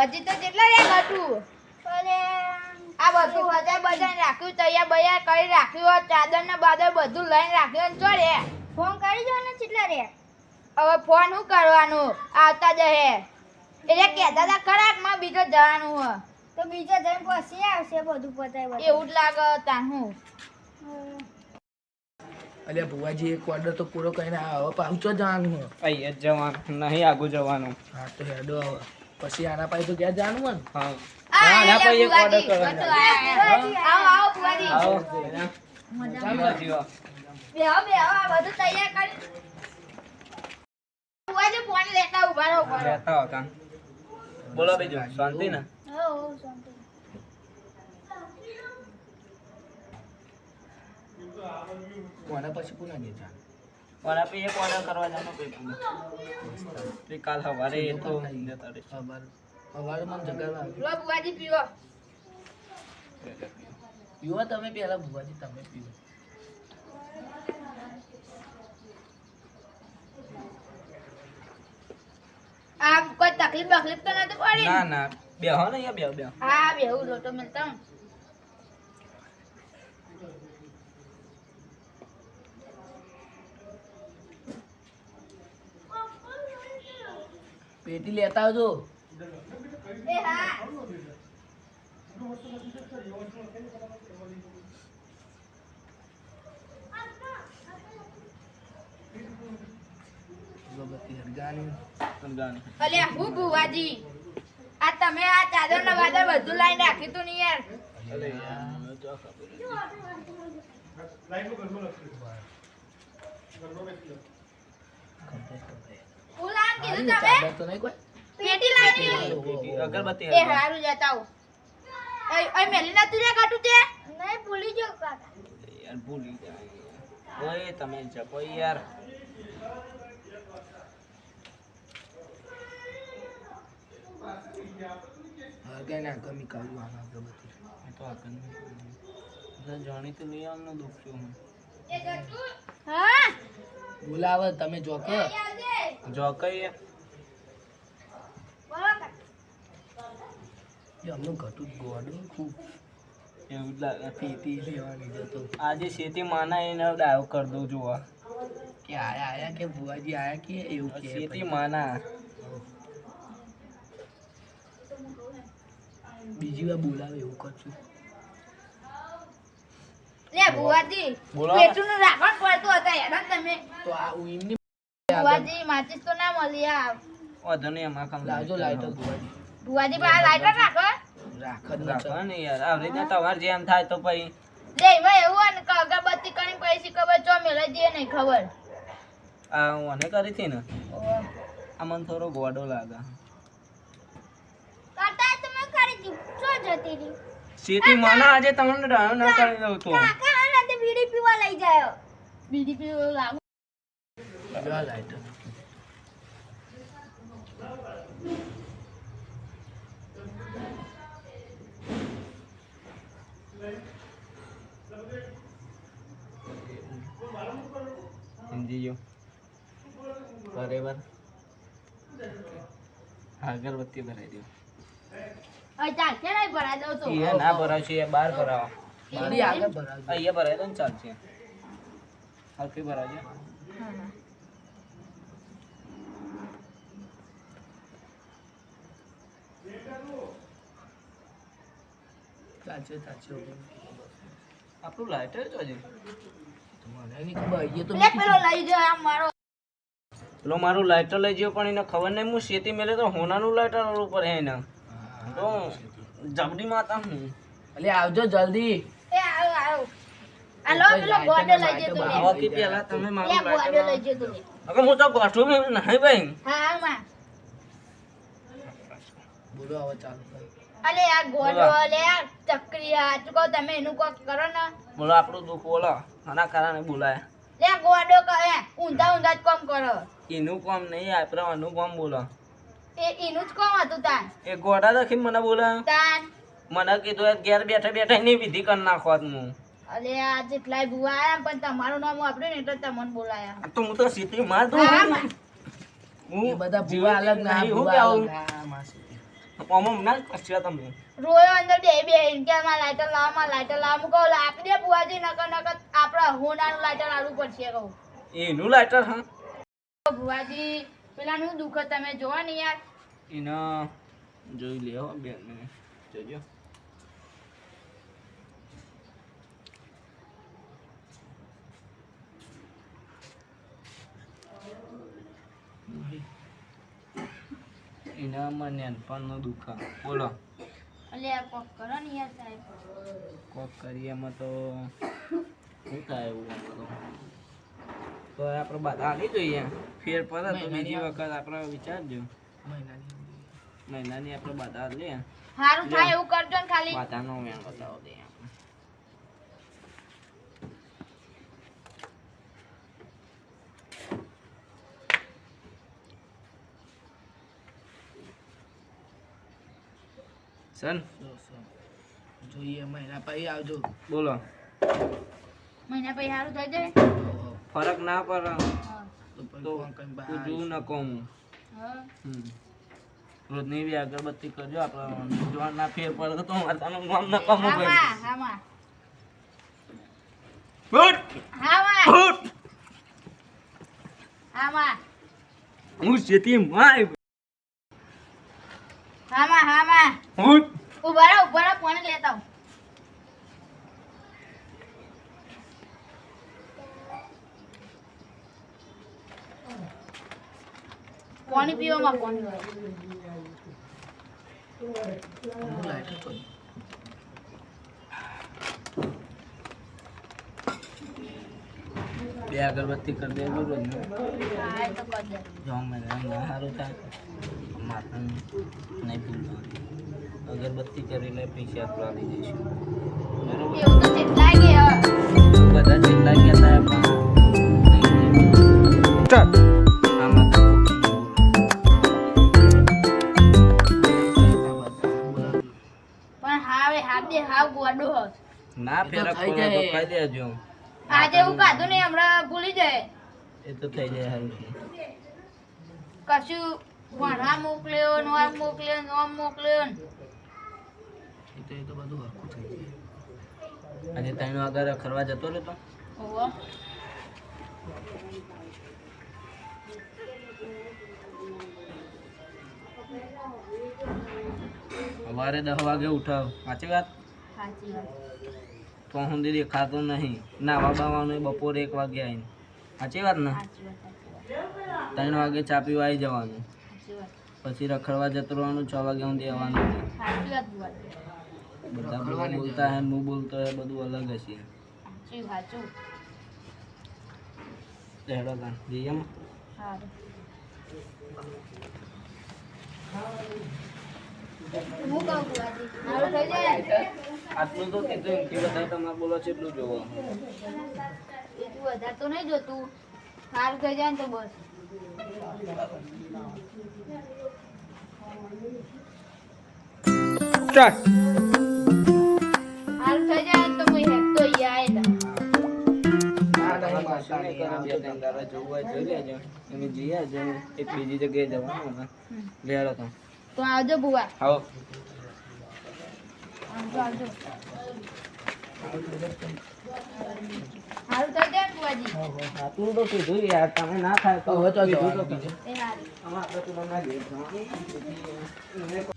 ભુવાજી તો કેટલા રે ગટું અરે આ બધું હજાર બજાર રાખ્યું તૈયાર બૈયાર કરી રાખ્યું હોય ચાદર ને બાદર બધું લઈને રાખ્યું ચો રે ફોન કરી દો ને કેટલા રે હવે ફોન શું કરવાનું આવતા જ હે એટલે કહેતા હતા ખરા માં બીજો જવાનું હ તો બીજા જણ પછી આવશે બધું પતાય એવું જ લાગે તા હું અલ્યા ભુવાજી એક ઓર્ડર તો પૂરો કરીને હવે પાછો જવાનું હે અહીં જ જવાનું નહીં આગું જવાનું. હા તો હેડો હવે પછી આના પાસે તો ક્યાં જવાનું હોય ને હા આ ના, એટલે કોઈ એક order ભુવાજી, કરવાનો. બધું આયા. આવો આવો ભુવાજી આવો મજામાં. જીવો. બેહો બેહો આ બધું તૈયાર કરી ભુવાજી ફોન લેતા ઉભા રહો કરો રહેતા હતા. બોલો બીજું શાંતિ ને? હો શાંતિ કોના પછી પુના ગયા જવાનું પણ આપણે એક ઓર્ડર કરવા જવાનું કોઈ કાલ સવારે એ તો જતા રહીશું. સવારે મને જગાડવા લો ભુવાજી પીવો પીવો તમે પહેલા ભુવાજી તમે પીવો આ કોઈ તકલીફ બકલીફ તો નથી પડી ના ને? ના બેહો ને અહીંયા બેહો બેહો. હા બેહું લોટો મળતા હું પેટી લેતા આવજો એ હા અગરબત્તી હરગાની સમજાવાનું. અલ્યા હું ભુવાજી આ તમે આ ચાદર ને વાદર બધું લાઈને રાખ્યું તું ને યાર અરે યાર, જો ફૂલ આમ કીધું તમે ચાદર તો નહીં કોઈ પેટી લાવી ખબર. અગરબત્તી એ હરગાવી. હારું જતા આવો એ મેલી ના તુજે કાટું તે નહીં ભૂલી જાઓ કાકા યાર ભૂલી જાય. ઓય તમે જપો યાર. હરગાઈ ના ગમી કાઢું આના અગરબત્તી એ તો આગળ જાણી તો લઈ આવવાનું દુઃખ છું હું. એ ગટુ હા બોલાવે તમે જોકો આવજે જો કઈ બોલો કાકા એ અમનું ઘટું ગોડું ખૂબ એવું જ લાગે. પેટી લેવાની જતો આજે શેતી માના એને ડાયો કરી દઉં જોવા. કે આયા કે ભુવાજી આયા કે એવું કે શેતી માના બીજી વાર બોલાવે એવું કરશું લે ભુવાજી બોલો. પેટું નું રાખણ પડતું હતા યાર તમે તો આ એમની ભુવાજી માચીસ તો ના મળી આ વાંધો નહીં એમાં કામ લાવજો લાઈટર ભુવાજી ભુવાજી પર આ લાઈટર રાખો રાખ જ ન રાખો ને યાર. આવી રીતના તમારે જેમ થાય તો પછી લે એમાં એવું હોય ને કે અગરબત્તી કરી પૈસી ખબર ચો મેળવી દે નહીં ખબર આ મને કરી હતી ને આ મને થોડો ગોડો લાગે. કાકા તમે કરી દી શું જતી રહી શેતી માના આજે તમને ડાયો ના કરી દઉં તો કાકા આના તે બીડી પીવા લઈ જાયો બીડી પીવો લાગુ લ્યો લાઈટર સમજી ગયો બરાબર. અગરબત્તી ભરાઈ દો. ચાલશે નહીં ભરાઈ દઉં તો એ ના ભરાવશે એ બહાર ભરાવો. બીડી આગળ ભરાવજો અહીંયા ભરાય તો ને ચાલશે. હલકી ભરાવજો. ચાલશે ચાલશે આપણું લાઇટર જ હજી. મને નહીં ખબર એ તો લે પેલો લઈ જાઓ આમ મારો પેલો મારું લાઇટર લઈ ગયો પણ એને ખબર નહીં હું શેતી મેલે તો હોનાનું લાઇટર ઉપર હે એને તો જબડી માતા હું અલે આવજો જલ્દી એ આવો આવો આ લો પેલો ગોડો લઈ જતો લે આવા કે પહેલા તમે લે મારું ગોડો લઈ લાઇટર જતો લે હવે હું તો ગોઠવું નહીં ભાઈ. હા હા માં બોલો હવે ચાલુ કરો અલે આ ગોડો લે આ ચકરી આ તું કહો તમે એનું કોક કરો ને બોલો આપણું દુઃખ બોલો આના કારણે બોલાય. લે ગોડો કહે ઊંધા ઊંધા જ કામ કરો એનું કામ નહીં આપણે આનું કામ બોલો. એ એનું જ કામ હતું તાન એ ગોડા દખી મને બોલા તાન મને કીધું એ ઘેર બેઠા બેઠા એની વિધિ કરી નાખવા હું. અલે આ જેટલાય ભુવા આયા પણ તમારું નામ વાપર્યું ને એટલે તમને બોલાયા તો હું તો સીધી માર દઉં. હા, માં. એ બધા ભૂવા અલગ ના હું ભૂવા કેવું અલગ ના માસી આમાં ના કચ્યા તમે રોયો અંદર બે કે માં લાઈટર લાવ હું કહું આપી દે બુઆજી નકર આપણા હોનાનું લાઈટર આલવું પડશે કહું એનું લાઇટર હા બુઆજી પેલાનું દુઃખ તમે જોવો ને યાર એના જોઈ લે હો 2 મિનિટ જોજો એના મને નેનપણનો દુઃખ બોલો એટલે આ કોક કરો ને યાર સાહેબ કોક કરીએ એમાં તો શું થાય એવું તો આપણે બધા નહીં જોઈએ ફેર પડે તો બીજી વખત આપણે વિચારજો મહિનાની આપણે બધા લે સારું થાય એવું કરજો ને ખાલી બધાનો મેં બતાવો દે સન જોઈએ મહિના પછી આવજો બોલો મહિના પછી સારું થઈ જાય ફરક ના પડે તો પછી તો ફોન કરીને બહાર તું જોવું ન કહું હા રોજની બી અગરબત્તી કરજો આપણે જોવા ના ફેર પડે તો માતાનું નામ ન કમું હામાં ફૂટ હામાં ફૂટ હામાં હું જેતી માય હામાં ફૂટ ઉભા રહો પાણી લેતા આવું. પાણી પીવામાં પાણી હું લાઈટર તો બે અગરબત્તી કરી દેજો રોજ હા એ તો કરી દે જો મને સારું થાય માથું નહીં ભૂલવાનું અગરબત્તી કરીને પૈસા આપવા લઈ જઈશું બરોબર એવું તો જેટલા કે બધા જેટલા કહેતા આમાં તો પણ હાવે હાથે હાવ ગોડો હો ના ફેરક થઈ પડે તો જાય. કહી દેજો આજે એવું કાધું નહીં હમણાં ભૂલી જાય એ તો થઈ જાય સારું કશું ભણવા મોકલ્યો નોમ મોકલ્યો નોમ મોકલ્યો ને. એ તો બધું હરખું થઈ જાય આજે ત્રણ વાગે ખરવા જતો રહેતો ઓહો. સવારે 10 વાગે ઉઠાવ સાચી વાત સાચી વાત તો સુધી દેખાતો નહીં નાવા બાવાનું બપોરે 1 વાગે આવીને સાચી વાત ને સાચી વાત સાચી વાત 3 વાગે ચા પીવા આવી જવાનું સાચી વાત પછી રખડવા જતું રહેવાનું 6 વાગે સુધી આવવાનું સાચી વાત બુઆ. બધા બોલતા હે હું બોલતો હે બધું અલગ હશે સાચું સાચું હેડો કાન જઈએ એમ સારું હું કહું બુઆજી સારું થઈ જાય આટલું તો કીધું એમથી વધારે તમારે બોલો છે એટલું જોવો એટલું વધારે તો નહીં જોતું સારું થઈ જાય ને તો બસ સારું થઈ જાય ને તો હું હેક તો યાદ એક બીજી જગ્યાએ જવાનું લે હેડો તો તો આવજો બુઆ આવો આવજો સારું થઈ જાય ને બુઆજી આટલું તો કીધું યાર તમે ના થાય તો હવે તો કીધું તો જવાનું કીધું. એ સારું આમાં આપણે પેલા ના જઈએ જવાનું.